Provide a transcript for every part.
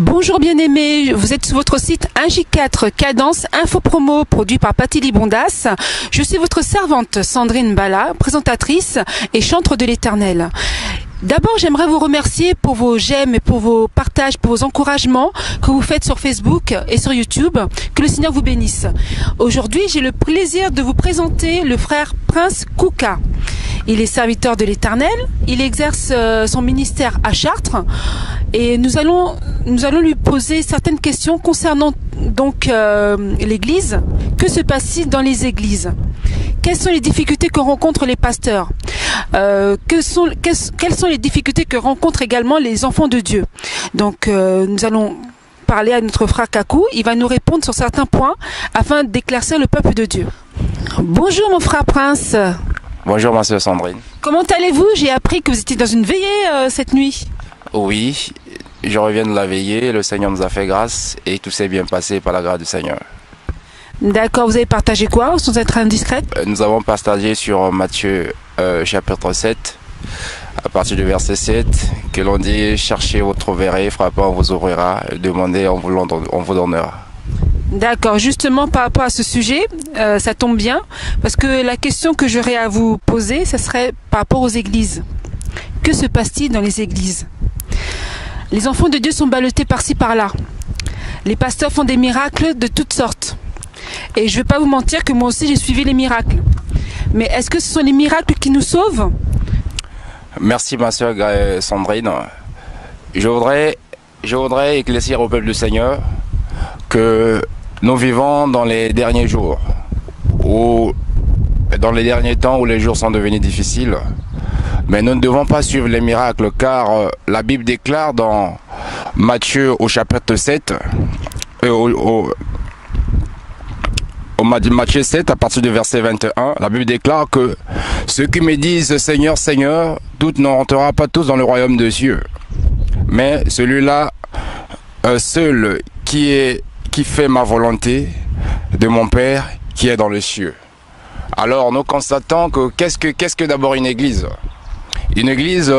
Bonjour bien-aimés, vous êtes sur votre site 1J4 Cadence Info Promo produit par Paty Libondas. Je suis votre servante Sandrine Bala, présentatrice et chantre de l'Éternel. D'abord, j'aimerais vous remercier pour vos j'aime et pour vos partages, pour vos encouragements que vous faites sur Facebook et sur YouTube. Que le Seigneur vous bénisse. Aujourd'hui, j'ai le plaisir de vous présenter le frère Prince Kouka. Il est serviteur de l'Éternel, il exerce son ministère à Chartres et nous allons lui poser certaines questions concernant donc l'Église. Que se passe-t-il dans les églises? Quelles sont les difficultés que rencontrent les pasteurs? Quelles sont les difficultés que rencontrent également les enfants de Dieu? Donc nous allons parler à notre frère Kakou, il va nous répondre sur certains points afin d'éclaircir le peuple de Dieu. Bonjour mon frère Prince. Bonjour ma sœur Sandrine. Comment allez-vous? J'ai appris que vous étiez dans une veillée cette nuit. Oui, je reviens de la veillée, le Seigneur nous a fait grâce et tout s'est bien passé par la grâce du Seigneur. D'accord, vous avez partagé quoi sans être indiscrète? Nous avons partagé sur Matthieu chapitre 7, à partir du verset 7, que l'on dit « Cherchez, vous trouverez, frappez, on vous ouvrira, demandez, on vous donnera ». D'accord, justement par rapport à ce sujet, ça tombe bien, parce que la question que j'aurais à vous poser, ça serait par rapport aux églises. Que se passe-t-il dans les églises? Les enfants de Dieu sont ballottés par-ci par-là. Les pasteurs font des miracles de toutes sortes. Et je ne vais pas vous mentir que moi aussi j'ai suivi les miracles. Mais est-ce que ce sont les miracles qui nous sauvent? Merci ma soeur Sandrine. Je voudrais éclaircir au peuple du Seigneur que nous vivons dans les derniers jours, dans les derniers temps où les jours sont devenus difficiles. Mais nous ne devons pas suivre les miracles car la Bible déclare dans Matthieu au chapitre 7, Matthieu 7 à partir du verset 21, la Bible déclare que ceux qui me disent Seigneur, Seigneur, tous ne rentrera pas tous dans le royaume des cieux. Mais celui-là seul qui fait ma volonté de mon Père qui est dans les cieux. Alors nous constatons que qu'est-ce que d'abord une église? Une église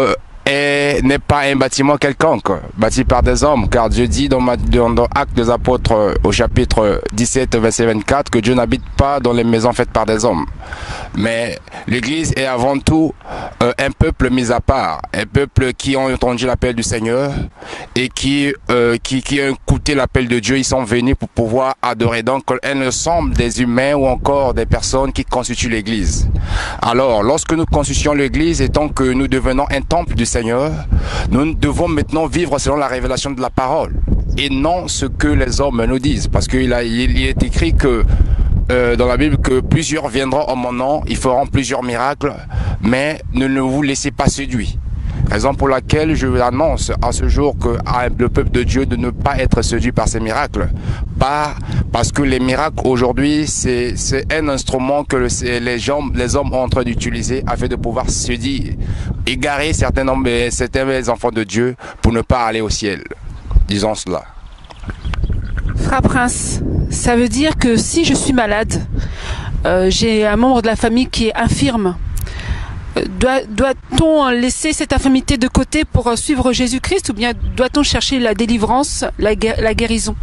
n'est pas un bâtiment quelconque, bâti par des hommes, car Dieu dit dans Actes des Apôtres au chapitre 17, verset 24, que Dieu n'habite pas dans les maisons faites par des hommes. Mais l'église est avant tout un peuple mis à part, un peuple qui ont entendu l'appel du Seigneur et qui ont écouté l'appel de Dieu. Ils sont venus pour pouvoir adorer. Donc, un ensemble des humains ou encore des personnes qui constituent l'église. Alors, lorsque nous constituons l'église et tant que nous devenons un temple du Seigneur, nous devons maintenant vivre selon la révélation de la parole et non ce que les hommes nous disent, parce qu'il est écrit que dans la Bible que plusieurs viendront en mon nom, ils feront plusieurs miracles, mais ne vous laissez pas séduire. Raison pour laquelle je annonce à ce jour que le peuple de Dieu de ne pas être séduit par ces miracles. Pas parce que les miracles aujourd'hui, c'est un instrument que les hommes ont en train d'utiliser afin de pouvoir séduire, égarer certains enfants de Dieu pour ne pas aller au ciel. Disons cela. Frère Prince, ça veut dire que si je suis malade, j'ai un membre de la famille qui est infirme, doit-on laisser cette infirmité de côté pour suivre Jésus-Christ ou bien doit-on chercher la délivrance, la guérison?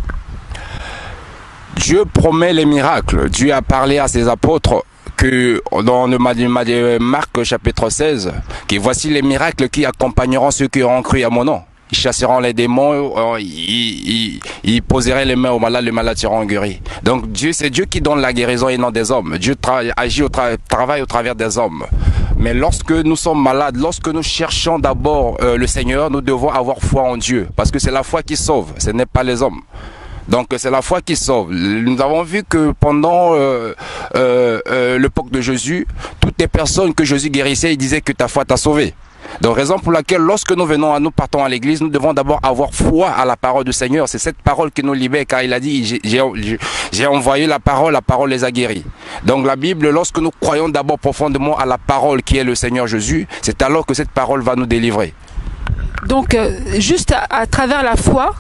Dieu promet les miracles. Dieu a parlé à ses apôtres que dans le Marc chapitre 16, que voici les miracles qui accompagneront ceux qui auront cru à mon nom. Ils chasseront les démons, ils poseraient les mains aux malades, les malades seront guéris. Donc c'est Dieu qui donne la guérison et non des hommes. Dieu agit travaille au travers des hommes. Mais lorsque nous sommes malades, lorsque nous cherchons d'abord le Seigneur, nous devons avoir foi en Dieu. Parce que c'est la foi qui sauve, ce n'est pas les hommes. Donc c'est la foi qui sauve. Nous avons vu que pendant l'époque de Jésus, toutes les personnes que Jésus guérissait, il disait que ta foi t'a sauvé. Donc raison pour laquelle lorsque nous partons à l'église, nous devons d'abord avoir foi à la parole du Seigneur. C'est cette parole qui nous libère, car il a dit j'ai envoyé la parole les a guéris. Donc la Bible, lorsque nous croyons d'abord profondément à la parole qui est le Seigneur Jésus, c'est alors que cette parole va nous délivrer. Donc juste à travers la foi,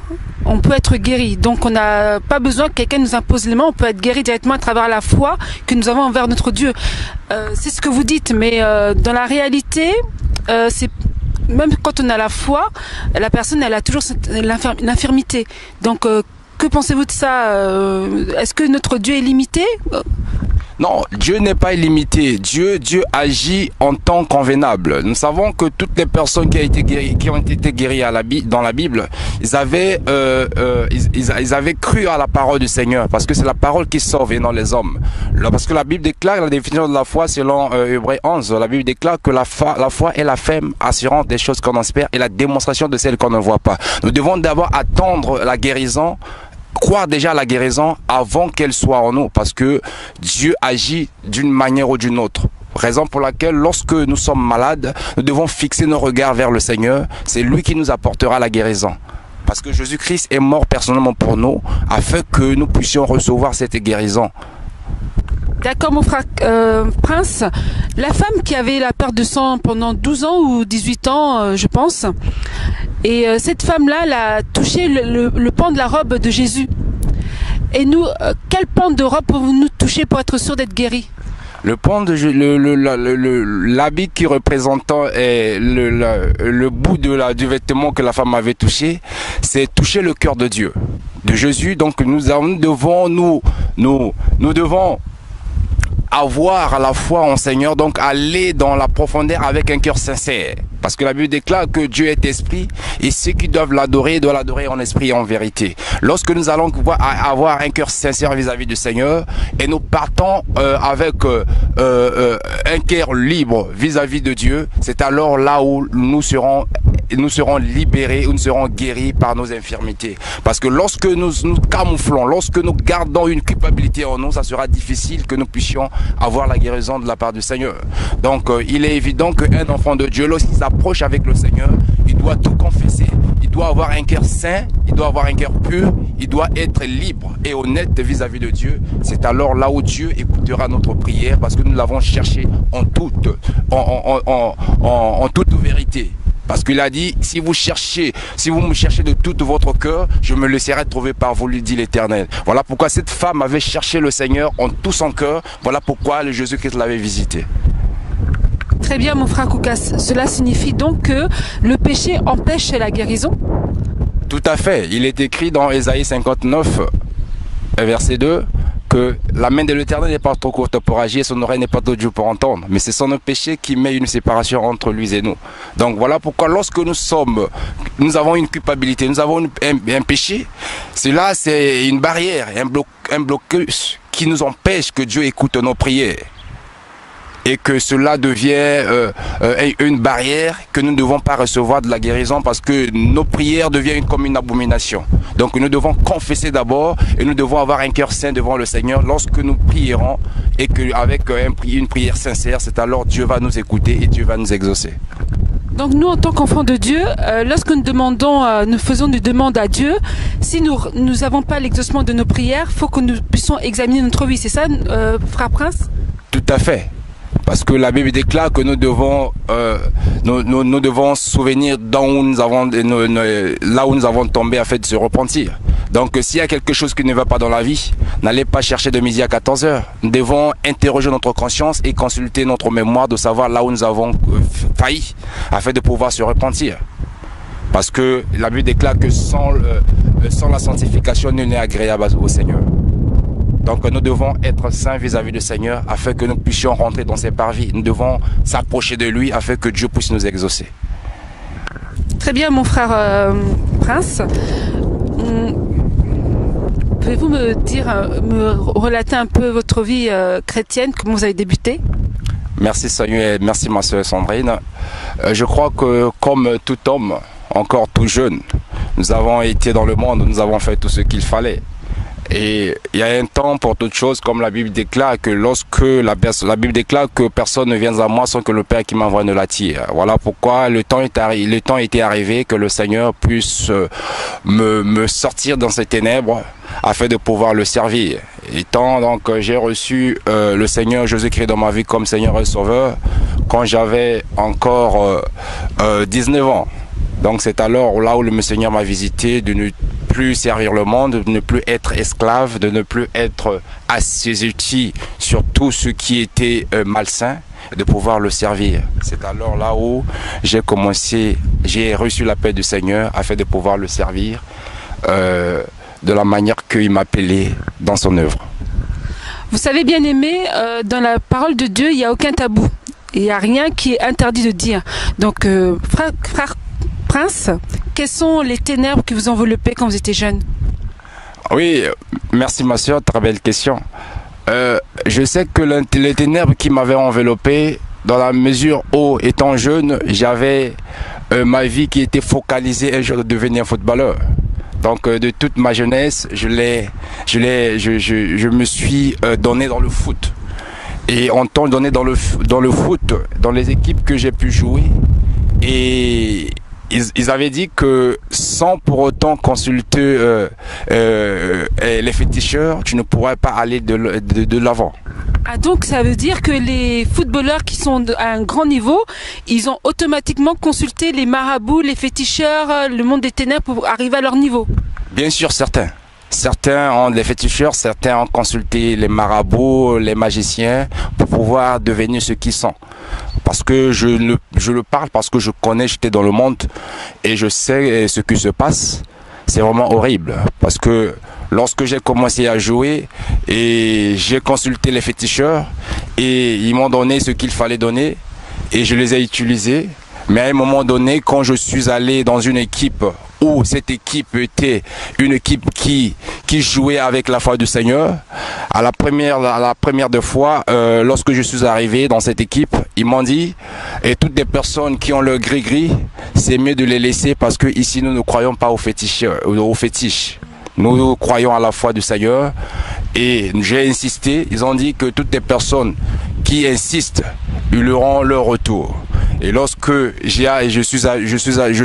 on peut être guéri. Donc on n'a pas besoin que quelqu'un nous impose les mains, on peut être guéri directement à travers la foi que nous avons envers notre Dieu. C'est ce que vous dites, mais dans la réalité, même quand on a la foi, la personne elle a toujours l'infirmité. Donc que pensez-vous de ça? Est-ce que notre Dieu est limité? Non, Dieu n'est pas illimité. Dieu agit en temps convenable. Nous savons que toutes les personnes qui ont été guéries dans la Bible, ils avaient cru à la parole du Seigneur, parce que c'est la parole qui sauve et non les hommes. Parce que la Bible déclare la définition de la foi selon Hébreux 11. La Bible déclare que la foi est la ferme assurance des choses qu'on espère et la démonstration de celles qu'on ne voit pas. Nous devons d'abord attendre la guérison, croire déjà à la guérison avant qu'elle soit en nous, parce que Dieu agit d'une manière ou d'une autre. Raison pour laquelle lorsque nous sommes malades, nous devons fixer nos regards vers le Seigneur. C'est lui qui nous apportera la guérison. Parce que Jésus-Christ est mort personnellement pour nous, afin que nous puissions recevoir cette guérison. D'accord, mon frère Prince. La femme qui avait la perte de sang pendant 12 ans ou 18 ans, je pense, et cette femme-là, elle a touché le pan de la robe de Jésus. Et nous, quel pan de robe pouvons-nous toucher pour être sûr d'être guéris? Le pan de l'habit qui représentait le bout du vêtement que la femme avait touché, c'est toucher le cœur de Dieu, de Jésus. Donc nous devons avoir la foi en Seigneur, donc aller dans la profondeur avec un cœur sincère. Parce que la Bible déclare que Dieu est esprit et ceux qui doivent l'adorer en esprit et en vérité. Lorsque nous allons avoir un cœur sincère vis-à-vis du Seigneur et nous partons avec un cœur libre vis-à-vis de Dieu, c'est alors là où nous serons libérés, où nous serons guéris par nos infirmités. Parce que lorsque nous nous camouflons, lorsque nous gardons une culpabilité en nous, ça sera difficile que nous puissions avoir la guérison de la part du Seigneur. Donc il est évident qu'un enfant de Dieu, lorsqu'il s'approche avec le Seigneur, il doit tout confesser. Il doit avoir un cœur saint, il doit avoir un cœur pur, il doit être libre et honnête vis-à-vis de Dieu. C'est alors là où Dieu écoutera notre prière, parce que nous l'avons cherché en toute vérité. Parce qu'il a dit, si vous me cherchez de tout votre cœur, je me laisserai trouver par vous, lui dit l'Éternel. Voilà pourquoi cette femme avait cherché le Seigneur en tout son cœur. Voilà pourquoi le Jésus-Christ l'avait visité. Très bien, mon frère Koukas. Cela signifie donc que le péché empêche la guérison? Tout à fait. Il est écrit dans Ésaïe 59, verset 2, que la main de l'Éternel n'est pas trop courte pour agir, son oreille n'est pas trop dure pour entendre, mais c'est son péché qui met une séparation entre lui et nous. Donc voilà pourquoi lorsque nous avons une culpabilité, nous avons un péché, cela c'est une barrière, un blocus qui nous empêche que Dieu écoute nos prières. Et que cela devient une barrière que nous ne devons pas recevoir de la guérison, parce que nos prières deviennent comme une abomination. Donc nous devons confesser d'abord et nous devons avoir un cœur saint devant le Seigneur lorsque nous prierons, et qu'avec une prière sincère, c'est alors Dieu va nous écouter et Dieu va nous exaucer. Donc nous, en tant qu'enfants de Dieu, lorsque nous faisons des demandes à Dieu, si nous n'avons pas l'exaucement de nos prières, il faut que nous puissions examiner notre vie. C'est ça, frère Prince? Tout à fait. Parce que la Bible déclare que nous devons souvenir là où nous avons tombé afin de se repentir. Donc s'il y a quelque chose qui ne va pas dans la vie, n'allez pas chercher de midi à 14 h. Nous devons interroger notre conscience et consulter notre mémoire, de savoir là où nous avons failli, afin de pouvoir se repentir. Parce que la Bible déclare que sans la sanctification, nul n'est agréable au Seigneur. Donc nous devons être saints vis-à-vis du Seigneur, afin que nous puissions rentrer dans ses parvis. Nous devons s'approcher de lui afin que Dieu puisse nous exaucer. Très bien, mon frère Prince. Pouvez-vous me relater un peu votre vie chrétienne, comment vous avez débuté? Merci Seigneur et merci ma soeur Sandrine. Je crois que comme tout homme, encore tout jeune, nous avons été dans le monde, nous avons fait tout ce qu'il fallait. Et il y a un temps pour toute chose, comme la Bible déclare que la Bible déclare que personne ne vient à moi sans que le Père qui m'envoie ne l'attire. Voilà pourquoi le temps était arrivé que le Seigneur puisse me sortir dans ces ténèbres afin de pouvoir le servir. Étant donc j'ai reçu le Seigneur Jésus-Christ dans ma vie comme Seigneur et Sauveur quand j'avais encore 19 ans. Donc c'est alors là où le Seigneur m'a visité, de ne plus servir le monde, de ne plus être esclave, de ne plus être assujetti sur tout ce qui était malsain, de pouvoir le servir. C'est alors là où j'ai commencé, j'ai reçu la paix du Seigneur afin de pouvoir le servir de la manière qu'il m'appelait dans son œuvre. Vous savez, bien aimé, dans la parole de Dieu, il n'y a aucun tabou. Il n'y a rien qui est interdit de dire. Donc, frère Prince, quelles sont les ténèbres qui vous enveloppaient quand vous étiez jeune? Oui, merci ma soeur, très belle question. Je sais que les ténèbres qui m'avaient enveloppé, dans la mesure où, étant jeune, j'avais ma vie qui était focalisée un jour de devenir footballeur. Donc de toute ma jeunesse, je me suis donné dans le foot. Et en temps donné dans le foot, dans les équipes que j'ai pu jouer, et ils avaient dit que sans pour autant consulter les féticheurs, tu ne pourrais pas aller de l'avant. Ah, donc ça veut dire que les footballeurs qui sont à un grand niveau, ils ont automatiquement consulté les marabouts, les féticheurs, le monde des ténèbres pour arriver à leur niveau? Bien sûr, certains. Certains ont les féticheurs, certains ont consulté les marabouts, les magiciens pour pouvoir devenir ce qu'ils sont. Parce que je le parle, parce que je connais, j'étais dans le monde et je sais ce qui se passe. C'est vraiment horrible parce que lorsque j'ai commencé à jouer et j'ai consulté les féticheurs et ils m'ont donné ce qu'il fallait donner et je les ai utilisés. Mais à un moment donné, quand je suis allé dans une équipe où cette équipe était une équipe qui jouait avec la foi du Seigneur, à la première de fois, lorsque je suis arrivé dans cette équipe, ils m'ont dit, et toutes les personnes qui ont le gris-gris, c'est mieux de les laisser parce que ici nous ne croyons pas aux fétiches. Nous croyons à la foi du Seigneur. Et j'ai insisté, ils ont dit que toutes les personnes qui insistent, ils auront leur retour. Et lorsque je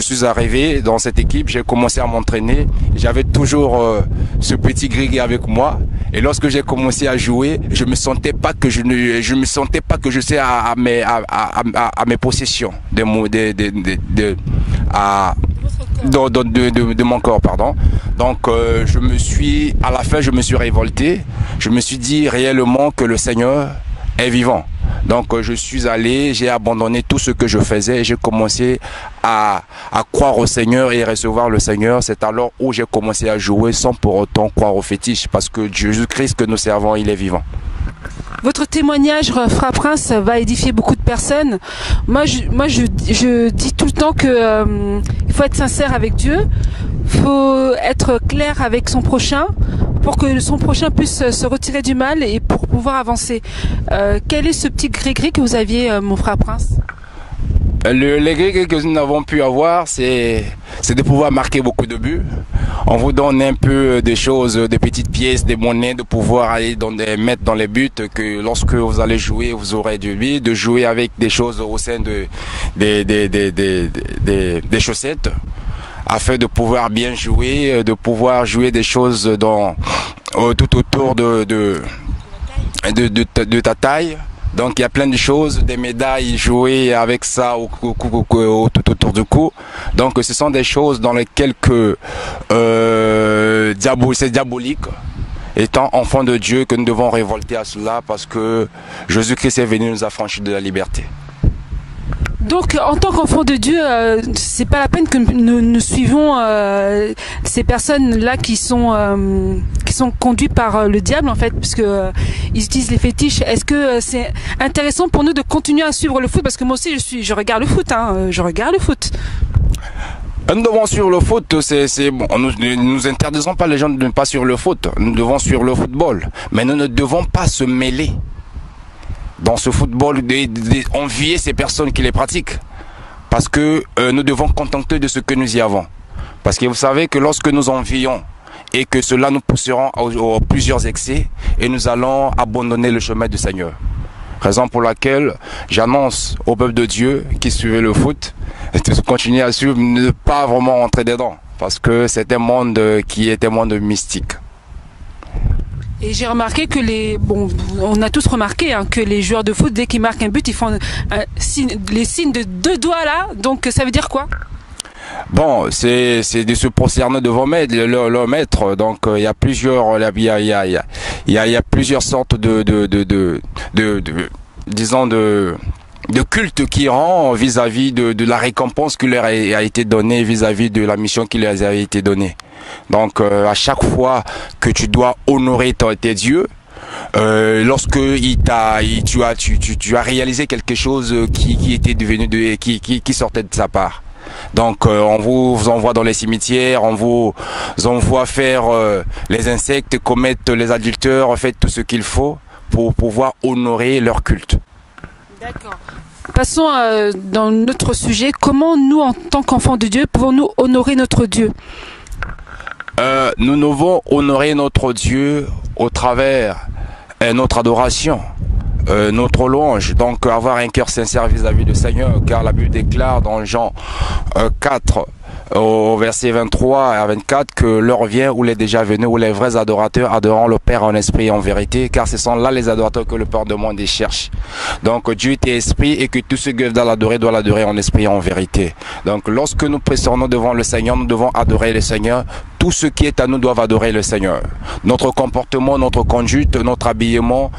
suis arrivé dans cette équipe, j'ai commencé à m'entraîner. J'avais toujours ce petit gris avec moi. Et lorsque j'ai commencé à jouer, je me sentais pas que je sais à mes possessions de mon corps, pardon. Donc à la fin je me suis révolté. Je me suis dit réellement que le Seigneur est vivant. Donc je suis allé, j'ai abandonné tout ce que je faisais et j'ai commencé à croire au Seigneur et recevoir le Seigneur. C'est alors où j'ai commencé à jouer sans pour autant croire aux fétiches, parce que Jésus-Christ que nous servons, il est vivant. Votre témoignage, frère Prince, va édifier beaucoup de personnes. Moi, je dis tout le temps que il faut être sincère avec Dieu, faut être clair avec son prochain, pour que son prochain puisse se retirer du mal et pour pouvoir avancer. Quel est ce petit gris-gris que vous aviez, mon frère Prince? Les gris que nous avons pu avoir, c'est de pouvoir marquer beaucoup de buts. On vous donne un peu des choses, des petites pièces, des monnaies, de pouvoir aller mettre dans les buts, que lorsque vous allez jouer, vous aurez du but, de jouer avec des choses au sein des chaussettes, afin de pouvoir bien jouer, de pouvoir jouer des choses tout autour de ta taille. Donc il y a plein de choses, des médailles, jouer avec ça tout autour du cou. Donc ce sont des choses dans lesquelles c'est diabolique. Étant enfant de Dieu, que nous devons révolter à cela, parce que Jésus-Christ est venu nous affranchir de la liberté. Donc, en tant qu'enfant de Dieu, c'est pas la peine que nous suivons ces personnes-là qui sont conduites par le diable, en fait, puisque ils utilisent les fétiches. Est-ce que c'est intéressant pour nous de continuer à suivre le foot? Parce que moi aussi, je regarde le foot, hein, je regarde le foot. Nous devons suivre le foot, bon. Nous ne interdisons pas les gens de ne pas suivre le foot. Nous devons suivre le football, mais nous ne devons pas se mêler dans ce football, envier ces personnes qui les pratiquent, parce que nous devons contenter de ce que nous y avons. Parce que vous savez que lorsque nous envions et que cela nous poussera à plusieurs excès, et nous allons abandonner le chemin du Seigneur. Raison pour laquelle j'annonce au peuple de Dieu qui suivait le foot de continuer à suivre, ne pas vraiment rentrer dedans, parce que c'est un monde qui est un monde mystique. Et j'ai remarqué que on a tous remarqué hein, que les joueurs de foot, dès qu'ils marquent un but, ils font les signes de deux doigts là. Donc ça veut dire quoi? Bon, c'est de se prosterner devant leur maître. Donc il y a plusieurs, il y a plusieurs sortes disons de culte qui rend vis-à-vis de la récompense qui leur a été donnée, vis-à-vis de la mission qui leur a été donnée. Donc à chaque fois que tu dois honorer tes dieux, lorsque tu as réalisé quelque chose qui était devenu qui sortait de sa part. Donc on vous envoie dans les cimetières, on vous envoie faire les insectes, commettre les adultères, faites tout ce qu'il faut pour pouvoir honorer leur culte. D'accord. Passons dans notre sujet. Comment nous, en tant qu'enfants de Dieu, pouvons-nous honorer notre Dieu? Nous devons honorer notre Dieu au travers notre adoration, notre louange, donc avoir un cœur sincère vis-à-vis du Seigneur, car la Bible déclare dans Jean 4 au verset 23 à 24 que l'heure vient où les déjà venus, où les vrais adorateurs adoreront le Père en esprit et en vérité, car ce sont là les adorateurs que le Père demande et cherche. Donc Dieu est esprit et que tous ceux qui doivent l'adorer doivent l'adorer en esprit et en vérité. Donc lorsque nous pressons devant le Seigneur, nous devons adorer le Seigneur. Tout ce qui est à nous doivent adorer le Seigneur. Notre comportement, notre conduite, notre habillement,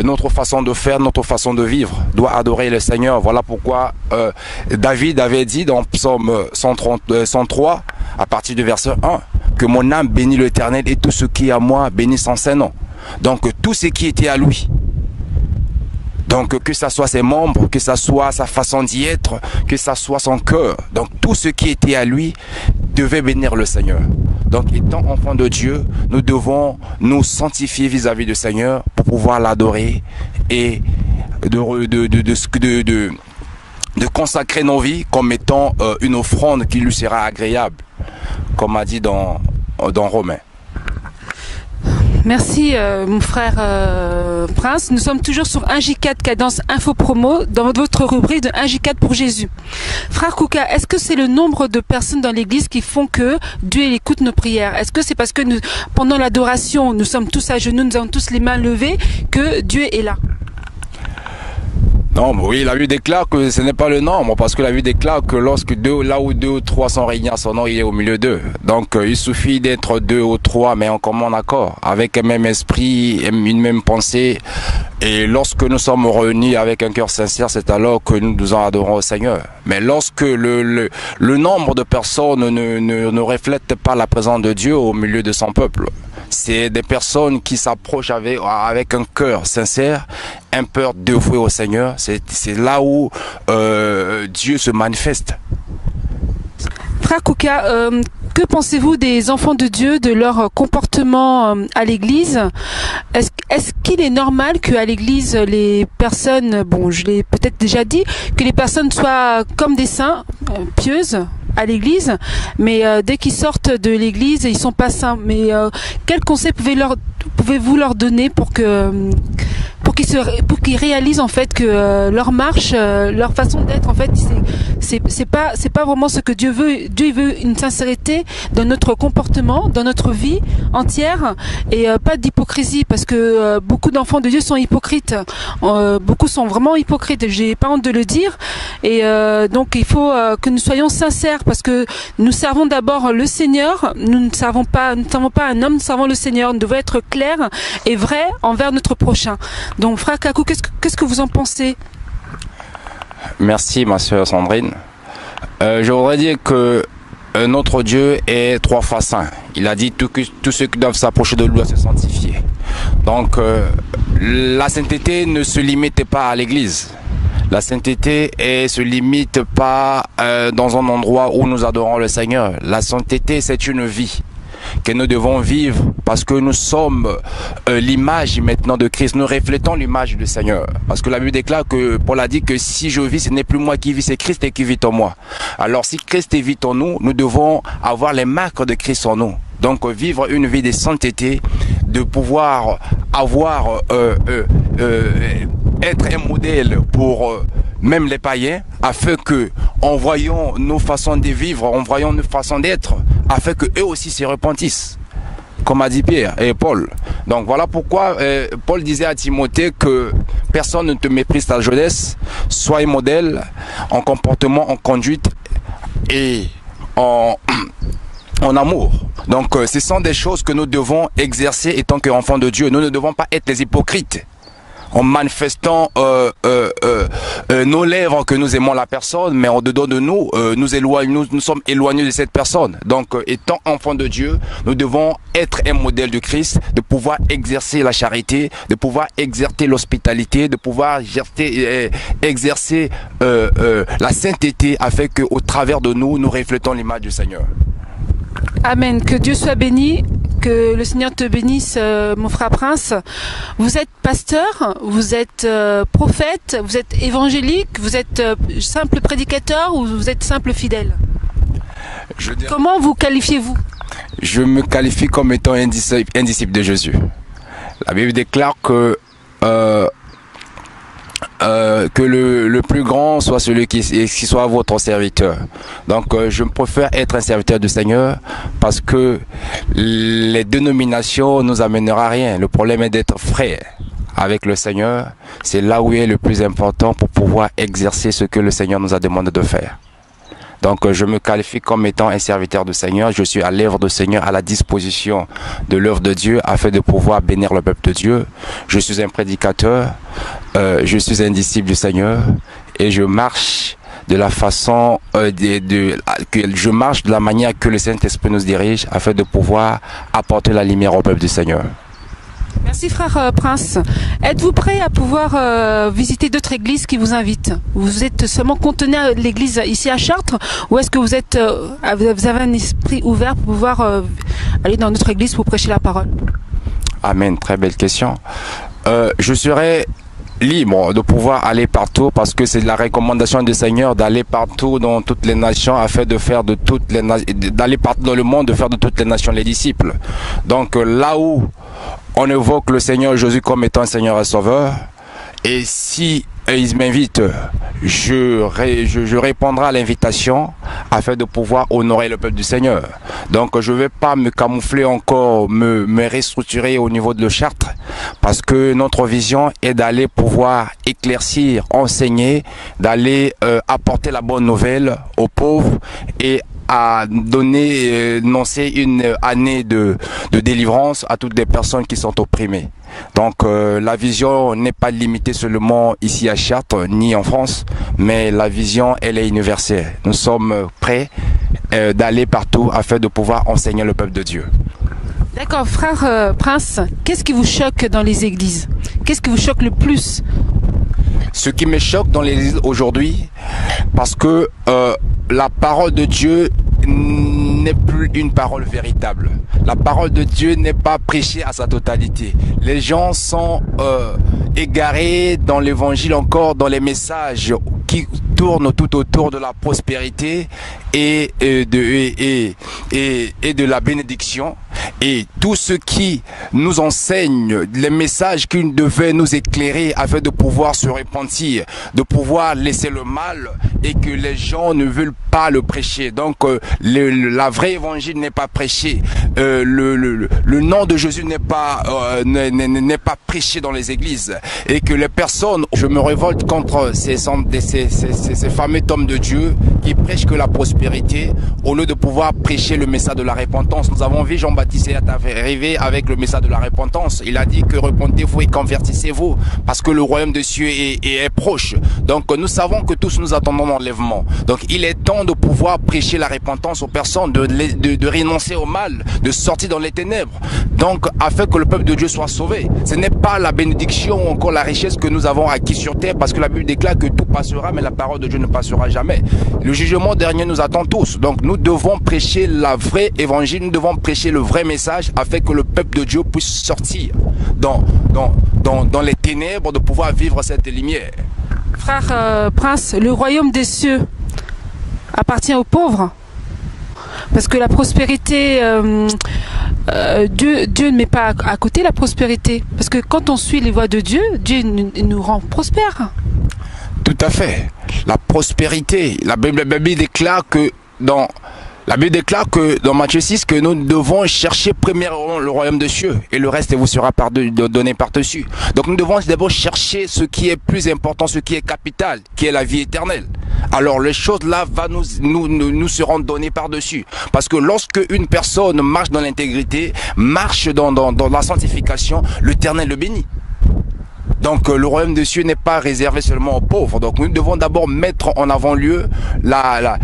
notre façon de faire, notre façon de vivre doit adorer le Seigneur. Voilà pourquoi David avait dit dans Psaume 103 à partir du verset 1 que mon âme bénit l'Éternel et tout ce qui est à moi bénit son Saint-Nom. Donc tout ce qui était à lui. Donc que ça soit ses membres, que ça soit sa façon d'y être, que ça soit son cœur. Donc tout ce qui était à lui devait bénir le Seigneur. Donc étant enfants de Dieu, nous devons nous sanctifier vis-à-vis du Seigneur pour pouvoir l'adorer et de consacrer nos vies comme étant une offrande qui lui sera agréable, comme a dit dans Romains. Merci mon frère Prince. Nous sommes toujours sur 1J4 Cadence Info Promo dans votre rubrique de 1J4 pour Jésus. Frère Kouka, est-ce que c'est le nombre de personnes dans l'église qui font que Dieu écoute nos prières? Est-ce que c'est parce que pendant l'adoration, nous sommes tous à genoux, nous avons tous les mains levées, que Dieu est là? Non, oui, la Bible déclare que ce n'est pas le nombre, parce que la Bible déclare que lorsque là où deux ou trois sont réunis à son nom, il est au milieu d'eux. Donc il suffit d'être deux ou trois, mais en commun accord, avec un même esprit, une même pensée. Et lorsque nous sommes réunis avec un cœur sincère, c'est alors que nous en adorons au Seigneur. Mais lorsque le nombre de personnes ne reflète pas la présence de Dieu au milieu de son peuple, c'est des personnes qui s'approchent avec un cœur sincère, un cœur dévoué au Seigneur. C'est là où Dieu se manifeste. Frère Kouka, que pensez-vous des enfants de Dieu, de leur comportement à l'église? Est-ce qu'il est normal qu'à l'église, les personnes, bon, je l'ai peut-être déjà dit, que les personnes soient comme des saints, pieuses à l'église, mais dès qu'ils sortent de l'église, ils sont pas saints. Mais quel conseil pouvez-vous leur donner pour qu'ils réalisent en fait que leur marche, leur façon d'être, en fait, c'est pas vraiment ce que Dieu veut. Dieu veut une sincérité dans notre comportement, dans notre vie entière, et pas d'hypocrisie, parce que beaucoup d'enfants de Dieu sont hypocrites. Beaucoup sont vraiment hypocrites. J'ai pas honte de le dire. Et donc il faut que nous soyons sincères, parce que nous servons d'abord le Seigneur. Nous ne servons pas un homme, nous servons le Seigneur. Nous devons être clairs et vrais envers notre prochain. Donc frère Kakou, qu'est-ce que vous en pensez? Merci ma soeur Sandrine. Je voudrais dire que notre Dieu est trois fois saint. Il a dit tous ceux qui doivent s'approcher de lui doivent se sanctifier. Donc la sainteté ne se limite pas à l'église. La sainteté se limite pas dans un endroit où nous adorons le Seigneur. La sainteté, c'est une vie que nous devons vivre, parce que nous sommes l'image maintenant de Christ. Nous reflétons l'image du Seigneur. Parce que la Bible déclare que Paul a dit que si je vis, ce n'est plus moi qui vis, c'est Christ qui vit en moi. Alors si Christ vit en nous, nous devons avoir les marques de Christ en nous. Donc vivre une vie de sainteté, de pouvoir avoir être un modèle pour même les païens, afin que, en voyant nos façons de vivre, en voyant nos façons d'être, afin que eux aussi se repentissent, comme a dit Pierre et Paul. Donc voilà pourquoi Paul disait à Timothée que personne ne te méprise ta jeunesse, sois un modèle en comportement, en conduite, et en amour. Donc ce sont des choses que nous devons exercer étant qu'enfants de Dieu. Nous ne devons pas être les hypocrites en manifestant nos lèvres que nous aimons la personne, mais en dedans de nous, nous sommes éloignés de cette personne. Donc étant enfants de Dieu, nous devons être un modèle de Christ, de pouvoir exercer la charité, de pouvoir exercer l'hospitalité, de pouvoir exercer la sainteté, afin qu'au travers de nous, nous reflétons l'image du Seigneur. Amen. Que Dieu soit béni, que le Seigneur te bénisse, mon frère Prince. Vous êtes pasteur, vous êtes prophète, vous êtes évangélique, vous êtes simple prédicateur ou vous êtes simple fidèle? Comment vous qualifiez-vous? Je me qualifie comme étant un disciple de Jésus. La Bible déclare que le plus grand soit celui qui soit votre serviteur. Donc je préfère être un serviteur du Seigneur, parce que les dénominations nous amèneront à rien. Le problème est d'être frère avec le Seigneur. C'est là où il est le plus important pour pouvoir exercer ce que le Seigneur nous a demandé de faire. Donc je me qualifie comme étant un serviteur du Seigneur. Je suis à l'œuvre du Seigneur, à la disposition de l'œuvre de Dieu, afin de pouvoir bénir le peuple de Dieu. Je suis un prédicateur, je suis un disciple du Seigneur, et je marche de la façon je marche de la manière que le Saint-Esprit nous dirige, afin de pouvoir apporter la lumière au peuple du Seigneur. Merci frère Prince. Êtes-vous prêt à pouvoir visiter d'autres églises qui vous invitent? Vous êtes seulement cantonné à l'église ici à Chartres, ou est-ce que vous avez un esprit ouvert pour pouvoir aller dans notre église pour prêcher la parole? Amen, très belle question. Je serai libre de pouvoir aller partout, parce que c'est la recommandation du Seigneur d'aller partout dans toutes les nations, afin de faire d'aller partout dans le monde, de faire de toutes les nations les disciples. Donc là où on évoque le Seigneur Jésus comme étant un Seigneur et Sauveur, et si il m'invite, je répondrai à l'invitation, afin de pouvoir honorer le peuple du Seigneur. Donc je ne vais pas me camoufler encore, me restructurer au niveau de Chartres, parce que notre vision est d'aller pouvoir éclaircir, enseigner, d'aller apporter la bonne nouvelle aux pauvres, et à annoncer une année de délivrance à toutes les personnes qui sont opprimées. Donc la vision n'est pas limitée seulement ici à Chartres ni en France, mais la vision, elle est universelle. Nous sommes prêts d'aller partout, afin de pouvoir enseigner le peuple de Dieu. D'accord, frère Prince, qu'est-ce qui vous choque dans les églises? Qu'est-ce qui vous choque le plus? Ce qui me choque dans les églises aujourd'hui, parce que la parole de Dieu n'est plus une parole véritable. La parole de Dieu n'est pas prêchée à sa totalité. Les gens sont égarés dans l'évangile, encore dans les messages qui tournent tout autour de la prospérité et de la bénédiction. Et tout ce qui nous enseigne, les messages qui devaient nous éclairer afin de pouvoir se repentir, de pouvoir laisser le mal, et que les gens ne veulent pas le prêcher. Donc la vraie évangile n'est pas prêché. Le nom de Jésus n'est pas prêché dans les églises, et que les personnes, je me révolte contre ces fameux hommes de Dieu qui prêchent que la prospérité, au lieu de pouvoir prêcher le message de la repentance. Nous avons vu Jean-Baptiste arriver avec le message de la repentance. Il a dit que repentez-vous et convertissez-vous, parce que le royaume de Dieu est proche. Donc nous savons que tous nous attendons l'enlèvement. Donc il est temps de pouvoir prêcher la repentance aux personnes, de renoncer au mal, de sortir dans les ténèbres, donc afin que le peuple de Dieu soit sauvé. Ce n'est pas la bénédiction ou encore la richesse que nous avons acquis sur terre, parce que la Bible déclare que tout passera, mais la parole de Dieu ne passera jamais. Le jugement dernier nous attend tous. Donc nous devons prêcher la vraie évangile, nous devons prêcher le vrai message, afin que le peuple de Dieu puisse sortir dans les ténèbres, de pouvoir vivre cette lumière. Frère Prince, le royaume des cieux appartient aux pauvres, parce que la prospérité, Dieu ne met pas à côté la prospérité, parce que quand on suit les voies de Dieu, Dieu nous rend prospères. Tout à fait. La prospérité, la Bible déclare que dans Matthieu 6 que nous devons chercher premièrement le royaume des cieux, et le reste vous sera donné par-dessus. Donc nous devons d'abord chercher ce qui est plus important, ce qui est capital, qui est la vie éternelle. alors les choses là nous seront données par-dessus. Parce que lorsque une personne marche dans l'intégrité, marche dans la sanctification, l'Éternel le bénit. Donc le royaume des cieux n'est pas réservé seulement aux pauvres. Donc nous devons d'abord mettre en avant-lieu la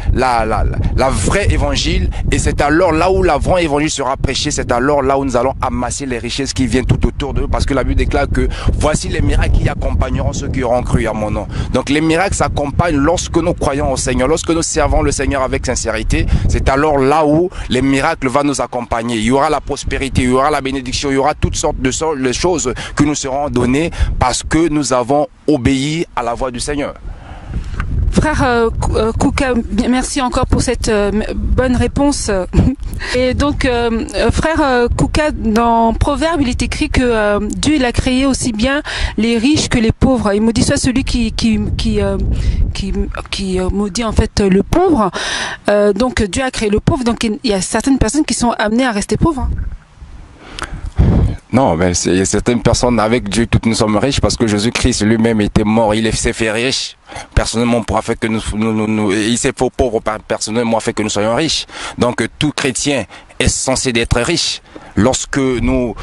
vraie évangile. Et c'est alors là où la vraie évangile sera prêchée, c'est alors là où nous allons amasser les richesses qui viennent tout autour d'eux. Parce que la Bible déclare que voici les miracles qui accompagneront ceux qui auront cru à mon nom. Donc les miracles s'accompagnent lorsque nous croyons au Seigneur, lorsque nous servons le Seigneur avec sincérité. C'est alors là où les miracles vont nous accompagner. Il y aura la prospérité, il y aura la bénédiction, il y aura toutes sortes de choses que nous serons données parce que nous avons obéi à la voix du Seigneur. Frère Kouka, merci encore pour cette bonne réponse. Et donc, frère Kouka, dans Proverbe, il est écrit que Dieu il a créé aussi bien les riches que les pauvres. Il maudit soit celui qui maudit en fait le pauvre. Donc Dieu a créé le pauvre. Donc il y a certaines personnes qui sont amenées à rester pauvres. Non, mais il y a certaines personnes avec Dieu, toutes nous sommes riches parce que Jésus-Christ lui-même était mort, il s'est fait riche. Personnellement, pour faire que il s'est fait pauvre, personnellement, fait que nous soyons riches. Donc, tout chrétien est censé d'être riche. Lorsque nous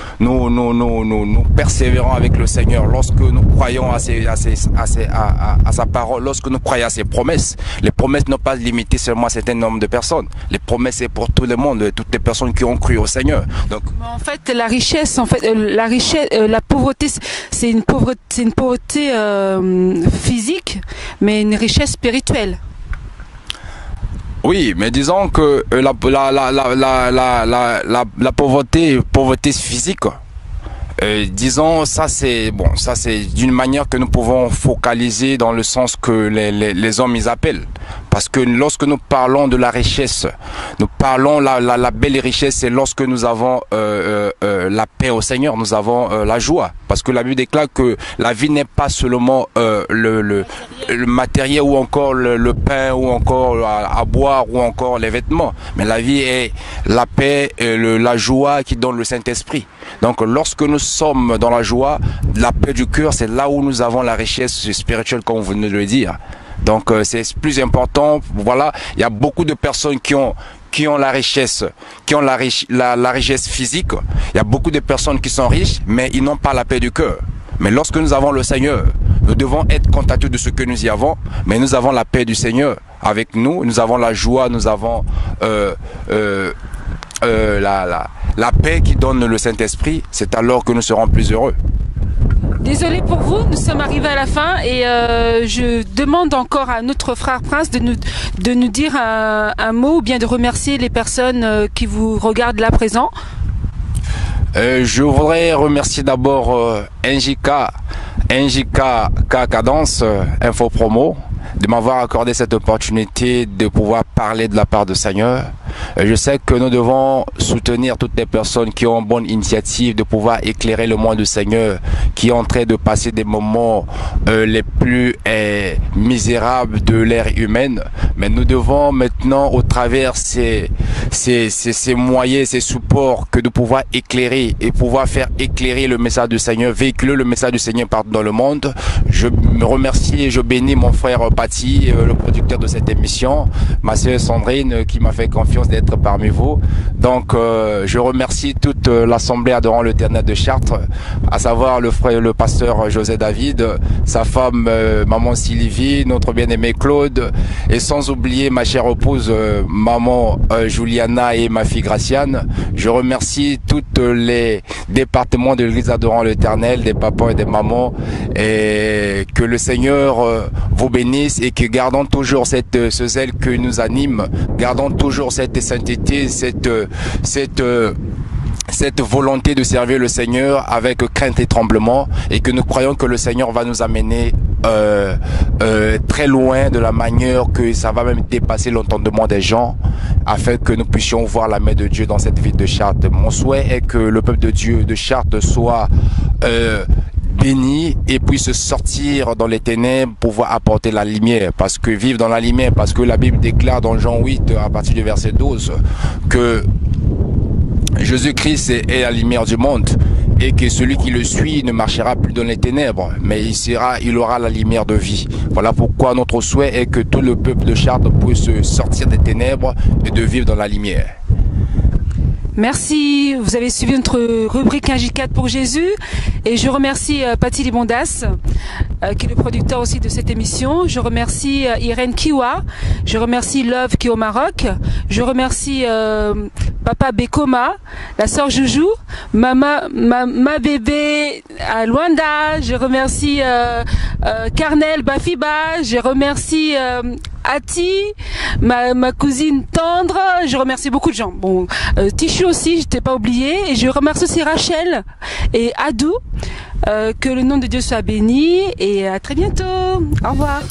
persévérons avec le Seigneur, lorsque nous croyons à sa parole, lorsque nous croyons à ses promesses, les promesses n'ont pas limité seulement à un certain nombre de personnes. Les promesses, c'est pour tout le monde, toutes les personnes qui ont cru au Seigneur. Donc, en fait, la richesse, la pauvreté, c'est une pauvreté physique, mais une richesse spirituelle. Oui, mais disons que la pauvreté physique, disons ça c'est d'une manière que nous pouvons focaliser dans le sens que les hommes ils appellent. Parce que lorsque nous parlons de la richesse, nous parlons la belle richesse, c'est lorsque nous avons la paix au Seigneur, nous avons la joie. Parce que la Bible déclare que la vie n'est pas seulement le matériel ou encore le pain ou encore à boire ou encore les vêtements. Mais la vie est la paix, la joie qui donne le Saint-Esprit. Donc lorsque nous sommes dans la joie, la paix du cœur, c'est là où nous avons la richesse spirituelle comme vous venez de le dire. Donc c'est plus important. Voilà, il y a beaucoup de personnes qui ont la richesse, la richesse physique. Il y a beaucoup de personnes qui sont riches, mais ils n'ont pas la paix du cœur. Mais lorsque nous avons le Seigneur, nous devons être contentés de ce que nous y avons, mais nous avons la paix du Seigneur avec nous. Nous avons la joie, nous avons la paix qui donne le Saint-Esprit. C'est alors que nous serons plus heureux. Désolé pour vous, nous sommes arrivés à la fin et je demande encore à notre frère Prince de nous dire un mot ou bien de remercier les personnes qui vous regardent là présent. Je voudrais remercier d'abord NJK Cadence Info Promo de m'avoir accordé cette opportunité de pouvoir parler de la part du Seigneur. Je sais que nous devons soutenir toutes les personnes qui ont une bonne initiative de pouvoir éclairer le monde du Seigneur, qui est en train de passer des moments les plus misérables de l'ère humaine. Mais nous devons maintenant, au travers ces moyens, ces supports, que de pouvoir éclairer et pouvoir faire éclairer le message du Seigneur, véhiculer le message du Seigneur partout dans le monde. Je me remercie et je bénis mon frère Paty, le producteur de cette émission, ma sœur Sandrine qui m'a fait confiance d'être parmi vous. Donc je remercie toute l'assemblée adorant l'Éternel de Chartres, à savoir le pasteur José David, sa femme maman Sylvie, notre bien-aimé Claude, et sans oublier ma chère épouse maman Juliana et ma fille Graciane. Je remercie tous les départements de l'église adorant l'Éternel, des papas et des mamans, et que le Seigneur vous bénisse et que gardons toujours ce zèle que nous anime, gardons toujours cette sainteté, cette volonté de servir le Seigneur avec crainte et tremblement, et que nous croyons que le Seigneur va nous amener très loin de la manière que ça va même dépasser l'entendement des gens, afin que nous puissions voir la main de Dieu dans cette ville de Chartres. Mon souhait est que le peuple de Dieu de Chartres soit béni et puisse sortir dans les ténèbres pour pouvoir apporter la lumière, parce que vivre dans la lumière, parce que la Bible déclare dans Jean 8 à partir du verset 12 que Jésus-Christ est la lumière du monde, et que celui qui le suit ne marchera plus dans les ténèbres, mais il aura la lumière de vie. Voilà pourquoi notre souhait est que tout le peuple de Chartres puisse sortir des ténèbres et de vivre dans la lumière. Merci, vous avez suivi notre rubrique 1J4 pour Jésus et je remercie Paty Libondas qui est le producteur aussi de cette émission. Je remercie Irène Kiwa, je remercie Love qui est au Maroc, je remercie Papa Bekoma, la sœur Joujou, ma bébé à Luanda, je remercie Carnel Bafiba, je remercie Ati, ma cousine tendre, je remercie beaucoup de gens. Bon, Tichou aussi, je t'ai pas oublié, et je remercie aussi Rachel et Adou, que le nom de Dieu soit béni, et à très bientôt. Au revoir.